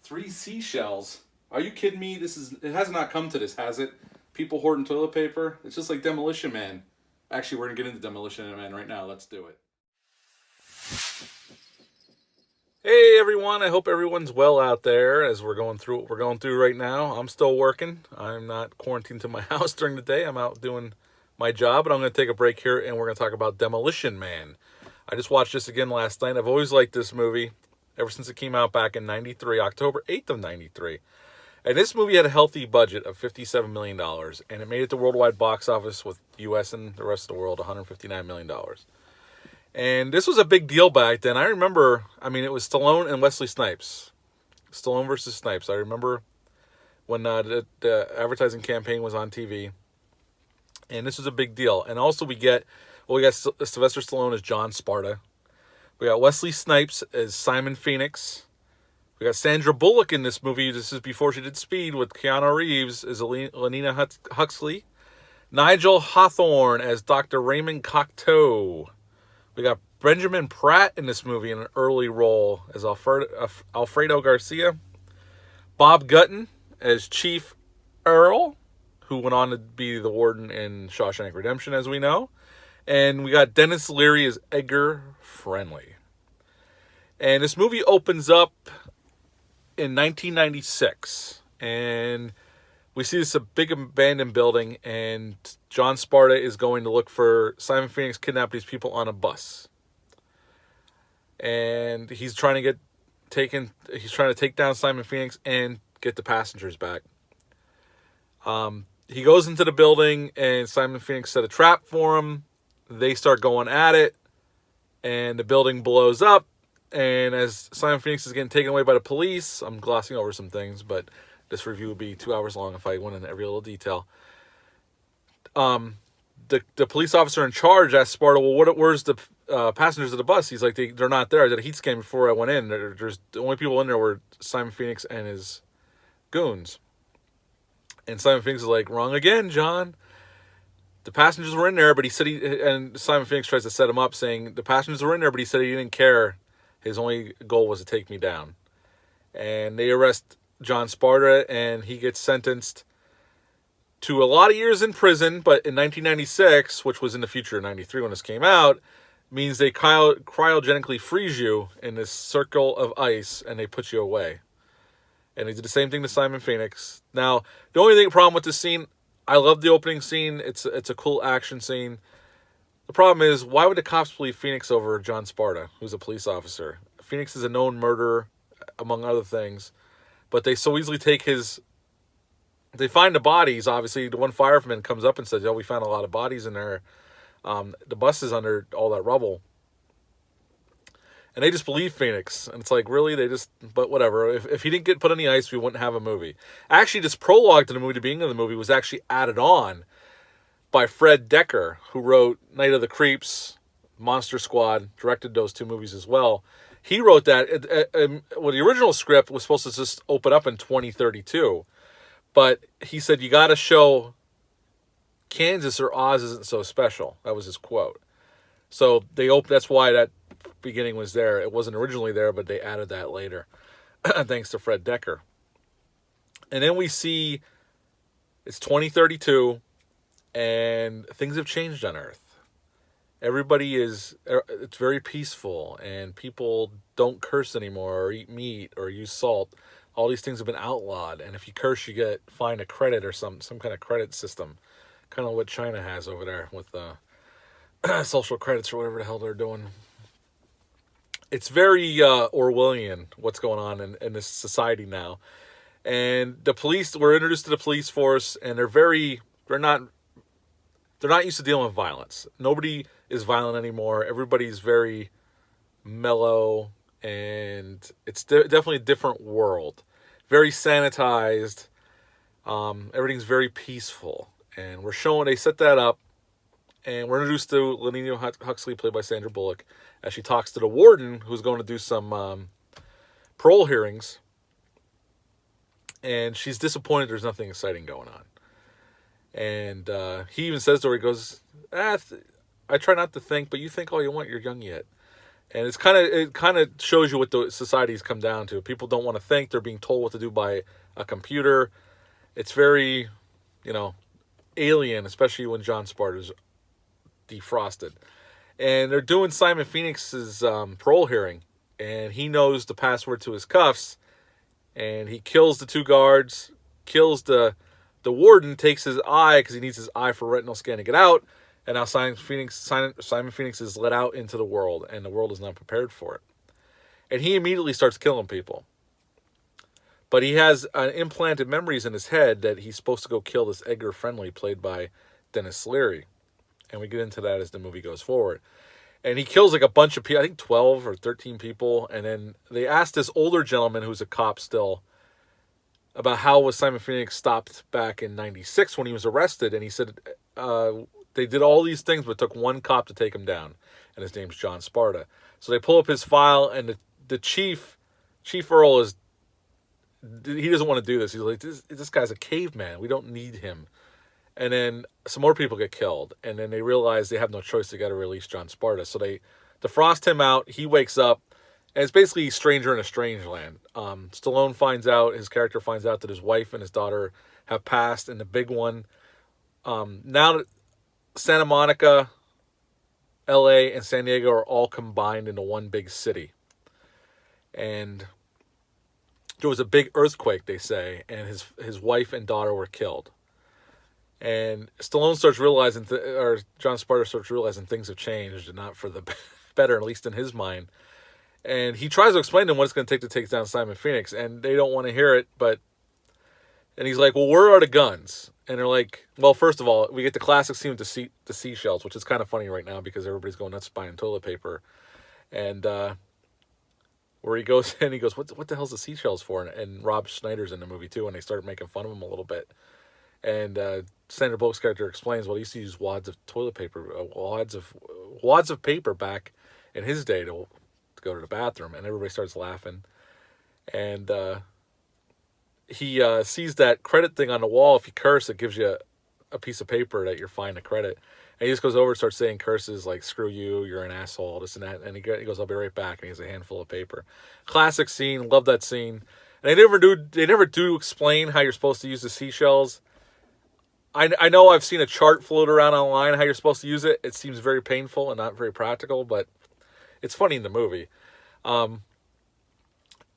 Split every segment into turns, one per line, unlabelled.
Three seashells. Are you kidding me? It has not come to this, has it? People hoarding toilet paper. It's just like Demolition Man. Actually, we're gonna get into Demolition Man right now. Let's do it. Hey everyone, I hope everyone's well out there as we're going through what we're going through right now. I'm still working. I'm not quarantined to my house during the day. I'm out doing my job, but I'm going to take a break here and we're going to talk about Demolition Man. I just watched this again last night. I've always liked this movie ever since it came out back in 93, October 8th of 93. And this movie had a healthy budget of $57 million, and it made it to worldwide box office with US and the rest of the world $159 million. And this was a big deal back then. I remember, it was Stallone and Wesley Snipes. Stallone versus Snipes. I remember when the advertising campaign was on TV. And this was a big deal. And also we got Sylvester Stallone as John Sparta. We got Wesley Snipes as Simon Phoenix. We got Sandra Bullock in this movie. This is before she did Speed with Keanu Reeves as Lenina Huxley. Nigel Hawthorne as Dr. Raymond Cocteau. We got Benjamin Pratt in this movie in an early role as Alfredo Garcia. Bob Gutton as Chief Earl, who went on to be the warden in Shawshank Redemption, as we know. And we got Dennis Leary as Edgar Friendly. And this movie opens up in 1996. And we see this a big abandoned building, and John Sparta is going to look for Simon Phoenix kidnapped these people on a bus. And he's trying to take down Simon Phoenix and get the passengers back. He goes into the building, and Simon Phoenix set a trap for him. They start going at it, and the building blows up. And as Simon Phoenix is getting taken away by the police, I'm glossing over some things, but this review would be 2 hours long if I went into every little detail. The police officer in charge asked Sparta, well, where's the passengers of the bus? He's like, they're not there. I did a heat scan before I went in. There's the only people in there were Simon Phoenix and his goons. And Simon Phoenix is like, wrong again, John. The passengers were in there, but he said and Simon Phoenix tries to set him up, saying the passengers were in there, but he said he didn't care. His only goal was to take me down. And they arrest John Sparta, and he gets sentenced to a lot of years in prison. But in 1996, which was in the future of 93 when this came out, means they cryogenically freeze you in this circle of ice, and they put you away. And they did the same thing to Simon Phoenix. Now, the only problem with this scene, I love the opening scene. It's a cool action scene. The problem is, why would the cops believe Phoenix over John Sparta, who's a police officer? Phoenix is a known murderer, among other things. But they so easily they find the bodies. Obviously, the one fireman comes up and says, we found a lot of bodies in there. The bus is under all that rubble. And they just believe Phoenix. And it's like, really? But whatever. If he didn't get put on the ice, we wouldn't have a movie. Actually, this prologue to the movie, the beginning of the movie, was actually added on by Fred Decker, who wrote Night of the Creeps, Monster Squad, directed those two movies as well. He wrote that. The original script was supposed to just open up in 2032. But he said, you got to show Kansas or Oz isn't so special. That was his quote. So that's why that beginning was there. It wasn't originally there, but they added that later. Thanks to Fred Decker. And then we see it's 2032, and things have changed on Earth. It's very peaceful, and people don't curse anymore or eat meat or use salt. All these things have been outlawed, and if you curse, you get fined a credit or some kind of credit system, kind of what China has over there with social credits or whatever the hell they're doing. It's very Orwellian what's going on in this society now, and we're introduced to the police force, and they're not used to dealing with violence. Nobody is violent anymore. Everybody's very mellow, and it's definitely a different world. Very sanitized. Everything's very peaceful. And they set that up, and we're introduced to Lenina Huxley, played by Sandra Bullock, as she talks to the warden, who's going to do some parole hearings. And she's disappointed there's nothing exciting going on. And he even says to her, he goes, I try not to think, but you think all you want, you're young yet. And it kind of shows you what the society's come down to. People don't want to think; they're being told what to do by a computer. It's very, you know, alien, especially when John Sparta's defrosted. And they're doing Simon Phoenix's parole hearing, and he knows the password to his cuffs, and he kills the two guards, kills the warden, takes his eye because he needs his eye for retinal scan to get out, and now Simon Phoenix is let out into the world, and the world is not prepared for it. And he immediately starts killing people. But he has implanted memories in his head that he's supposed to go kill this Edgar Friendly, played by Dennis Leary. And we get into that as the movie goes forward. And he kills like a bunch of people, I think 12 or 13 people. And then they asked this older gentleman who's a cop still about how was Simon Phoenix stopped back in 96 when he was arrested. And he said they did all these things, but took one cop to take him down. And his name's John Sparta. So they pull up his file, and the Chief Earl he doesn't want to do this. He's like, this guy's a caveman. We don't need him. And then some more people get killed. And then they realize they have no choice. They got to release John Sparta. So they defrost him out. He wakes up. And it's basically Stranger in a Strange Land. Stallone his character finds out that his wife and his daughter have passed. And the big one, now that Santa Monica, LA, and San Diego are all combined into one big city. And there was a big earthquake, they say, and his wife and daughter were killed. And Stallone starts realizing, or John Sparta starts realizing things have changed and not for the better, at least in his mind. And he tries to explain to them what it's going to take down Simon Phoenix, and they don't want to hear it. And he's like, "Well, where are the guns?" And they're like, "Well, first of all, we get the classic scene with the seashells, which is kind of funny right now because everybody's going nuts buying toilet paper." And where he goes and he goes, "What the hell's the seashells for?" And Rob Schneider's in the movie too, and they start making fun of him a little bit. And Sandra Bullock's character explains, well, he used to use wads of toilet paper, wads of paper back in his day to go to the bathroom, and everybody starts laughing. And he sees that credit thing on the wall. If you curse, it gives you a piece of paper that you're fine to credit. And he just goes over and starts saying curses like "screw you," "you're an asshole," this and that. And he goes, "I'll be right back." And he has a handful of paper. Classic scene. Love that scene. And they never do explain how you're supposed to use the seashells. I know I've seen a chart float around online how you're supposed to use it. It seems very painful and not very practical, but it's funny in the movie. And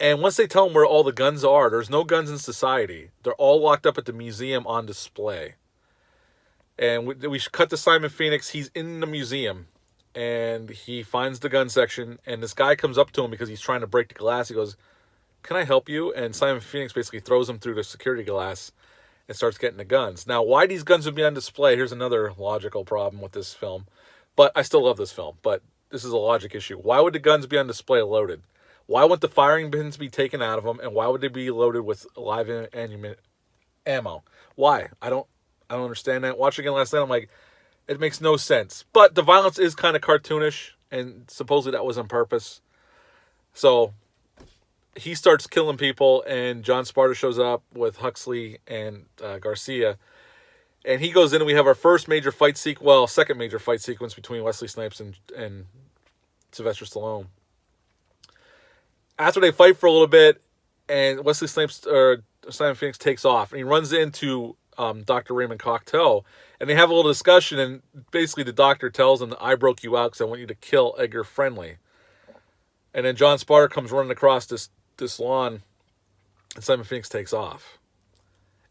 once they tell them where all the guns are, there's no guns in society. They're all locked up at the museum on display. And we cut to Simon Phoenix. He's in the museum, and he finds the gun section, and this guy comes up to him because he's trying to break the glass. He goes, "Can I help you?" And Simon Phoenix basically throws him through the security glass and starts getting the guns. Now, why these guns would be on display, here's another logical problem with this film. But I still love this film, but this is a logic issue. Why would the guns be on display loaded? Why wouldn't the firing pins be taken out of them, and why would they be loaded with live ammo? Why? I don't understand that. Watching it last night, I'm like, it makes no sense. But the violence is kind of cartoonish, and supposedly that was on purpose. So he starts killing people, and John Sparta shows up with Huxley and Garcia. And he goes in, and we have our first major fight second major fight sequence between Wesley Snipes and Sylvester Stallone. After they fight for a little bit, and Wesley Snipes, or Simon Phoenix, takes off, and he runs into Dr. Raymond Cocteau, and they have a little discussion, and basically the doctor tells him that I broke you out because I want you to kill Edgar Friendly. And then John Sparta comes running across this lawn, and Simon Phoenix takes off.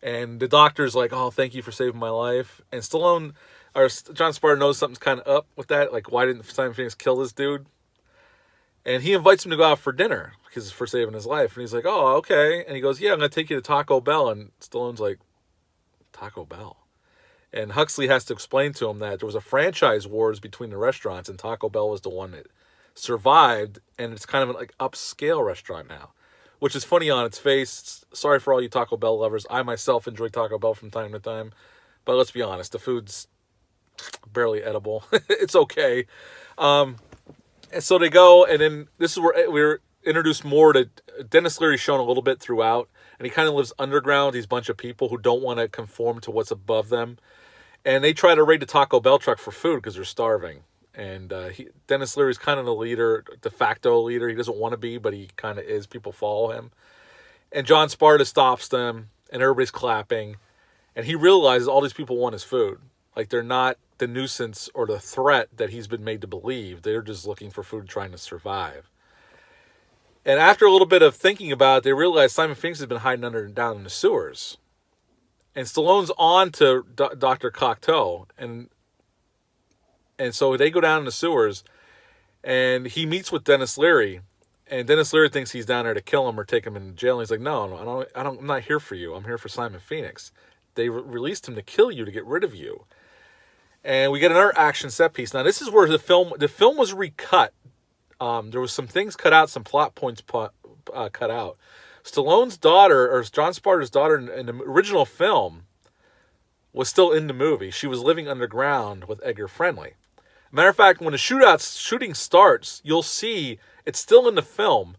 And the doctor's like, "Oh, thank you for saving my life." And John Sparta knows something's kind of up with that. Like, why didn't Simon Phoenix kill this dude? And he invites him to go out for dinner because for saving his life. And he's like, "Oh, okay." And he goes, "Yeah, I'm going to take you to Taco Bell." And Stallone's like, "Taco Bell?" And Huxley has to explain to him that there was a franchise wars between the restaurants, and Taco Bell was the one that survived, and it's kind of an upscale restaurant now, which is funny on its face. Sorry for all you Taco Bell lovers. I myself enjoy Taco Bell from time to time, but let's be honest, the food's barely edible. It's okay. And so they go, and then this is where we're introduced more to Dennis Leary, shown a little bit throughout, and he kind of lives underground. These bunch of people who don't want to conform to what's above them, and they try to raid the Taco Bell truck for food because they're starving. And Dennis Leary's kind of the leader, de facto leader. He doesn't want to be, but he kind of is. People follow him. And John Sparta stops them, and everybody's clapping. And he realizes all these people want his food. Like, they're not the nuisance or the threat that he's been made to believe. They're just looking for food, trying to survive. And after a little bit of thinking about it, they realize Simon Phoenix has been hiding down in the sewers. And Stallone's on to Dr. Cocteau. And so they go down in the sewers, and he meets with Dennis Leary. And Dennis Leary thinks he's down there to kill him or take him into jail. And he's like, no, I'm not here for you. I'm here for Simon Phoenix. They released him to kill you, to get rid of you. And we get another action set piece. Now, this is where the film was recut. There was some things cut out, some plot points cut out. Stallone's daughter, or John Sparta's daughter in the original film, was still in the movie. She was living underground with Edgar Friendly. Matter of fact, when the shooting starts, you'll see it's still in the film,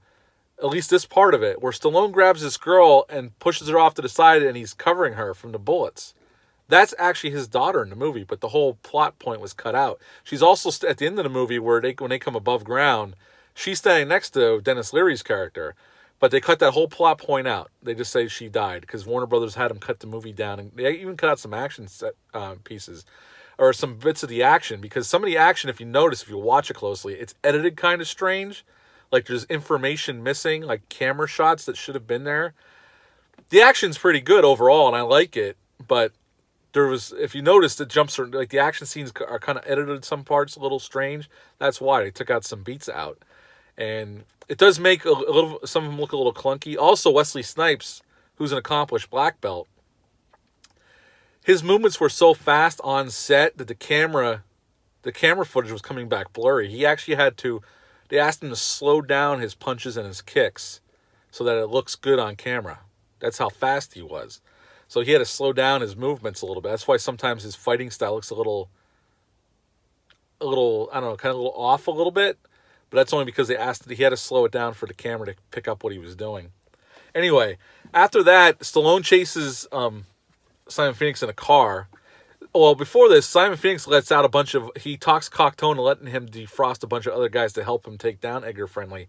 at least this part of it, where Stallone grabs this girl and pushes her off to the side, and he's covering her from the bullets. That's actually his daughter in the movie, but the whole plot point was cut out. She's also at the end of the movie when they come above ground, she's standing next to Dennis Leary's character, but they cut that whole plot point out. They just say she died because Warner Brothers had them cut the movie down, and they even cut out some action pieces or some bits of the action, because some of the action, if you notice, if you watch it closely, it's edited kind of strange. Like, there's information missing, like camera shots that should have been there. The action's pretty good overall, and I like it, but there was, if you notice, the jumps are, like, the action scenes are kind of edited some parts a little strange. That's why they took out some beats out. And it does make some of them look a little clunky. Also, Wesley Snipes, who's an accomplished black belt, his movements were so fast on set that the camera footage was coming back blurry. He actually they asked him to slow down his punches and his kicks so that it looks good on camera. That's how fast he was. So he had to slow down his movements a little bit. That's why sometimes his fighting style looks a little, I don't know, kind of a little off a little bit. But that's only because he had to slow it down for the camera to pick up what he was doing. Anyway, after that, Stallone chases Simon Phoenix in a car. Well, before this, Simon Phoenix lets out he talks Cocteau into letting him defrost a bunch of other guys to help him take down Edgar Friendly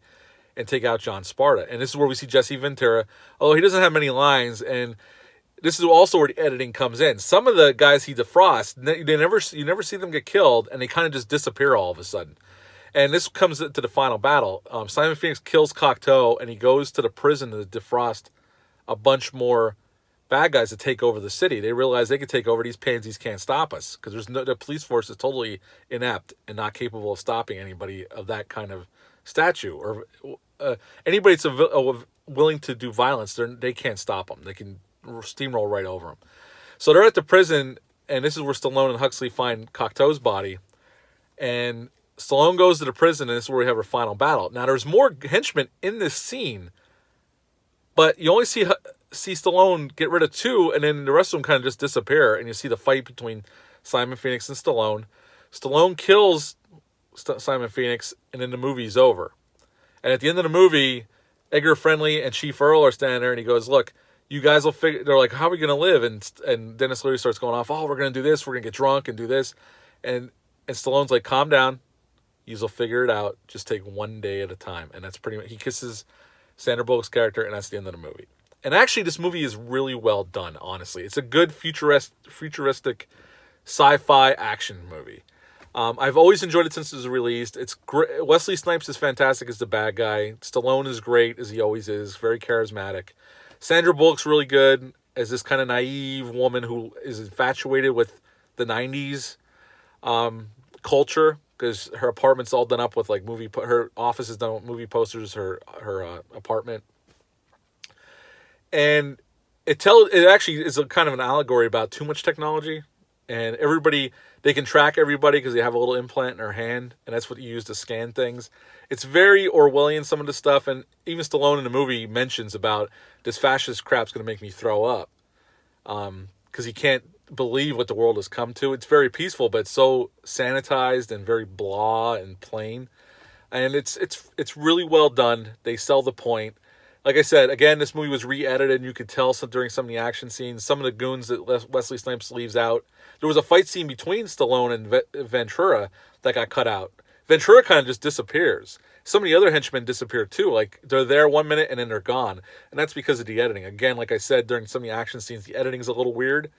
and take out John Sparta. And this is where we see Jesse Ventura. Although he doesn't have many lines, and this is also where the editing comes in. Some of the guys he defrosts, you never see them get killed, and they kind of just disappear all of a sudden. And this comes to the final battle. Simon Phoenix kills Cocteau, and he goes to the prison to defrost a bunch more bad guys to take over the city. They realize they can take over. These pansies can't stop us because the police force is totally inept and not capable of stopping anybody of that kind of stature, or anybody that's willing to do violence. They can't stop them. They can steamroll right over them. So they're at the prison, and this is where Stallone and Huxley find Cocteau's body. And Stallone goes to the prison, and this is where we have our final battle. Now, there's more henchmen in this scene, but you only see Stallone get rid of two, and then the rest of them kind of just disappear, and you see the fight between Simon Phoenix and Stallone. Stallone kills Simon Phoenix, and then the movie's over. And at the end of the movie, Edgar Friendly and Chief Earl are standing there, and he goes, look, you guys will figure, they're like, how are we going to live? And Dennis Leary starts going off, we're going to do this, we're going to get drunk and do this. And Stallone's like, calm down. You'll figure it out. Just take one day at a time. And that's pretty much, he kisses Sandra Bullock's character, and that's the end of the movie. And actually, this movie is really well done, honestly. It's a good futuristic sci-fi action movie. I've always enjoyed it since it was released. It's great. Wesley Snipes is fantastic as the bad guy. Stallone is great, as he always is. Very charismatic. Sandra Bullock's really good as this kind of naive woman who is infatuated with the 90s culture, because her apartment's all done up with like her office is done with movie posters, her apartment. And it actually is a kind of an allegory about too much technology, and they can track everybody because they have a little implant in their hand, and that's what you use to scan things. It's very Orwellian, some of the stuff, and even Stallone in the movie mentions about this fascist crap's going to make me throw up, because he can't believe what the world has come to. It's very peaceful, but it's so sanitized and very blah and plain, and it's really well done. They sell the point. like I said, again, this movie was re-edited, and you could tell during some of the action scenes, some of the goons that Wesley Snipes leaves out. There was a fight scene between Stallone and Ventura that got cut out. Ventura kind of just disappears. Some of the other henchmen disappear too. Like, they're there 1 minute and then they're gone. And that's because of the editing. Again, like I said, during some of the action scenes, the editing's a little weird.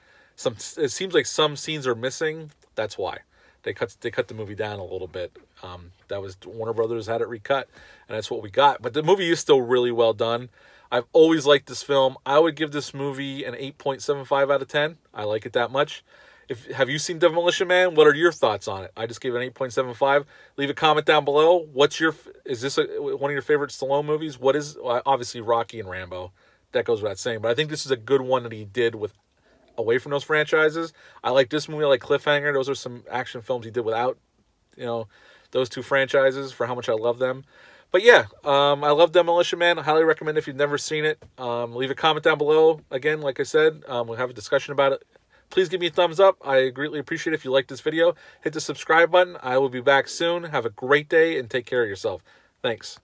It seems like some scenes are missing. That's why. They cut the movie down a little bit. That was Warner Brothers had it recut, and that's what we got. But the movie is still really well done. I've always liked this film. I would give this movie an 8.75 out of 10. I like it that much. Have you seen Demolition Man? What are your thoughts on it? I just gave it an 8.75. Leave a comment down below. Is this one of your favorite Stallone movies? Obviously Rocky and Rambo. That goes without saying. But I think this is a good one that he did away from those franchises. I like this movie. I like Cliffhanger. Those are some action films he did without, those two franchises, for how much I love them. But yeah, I love Demolition Man. I highly recommend if you've never seen it. Leave a comment down below. Again, like I said, we'll have a discussion about it. Please give me a thumbs up. I greatly appreciate it if you like this video. Hit the subscribe button. I will be back soon. Have a great day and take care of yourself. Thanks.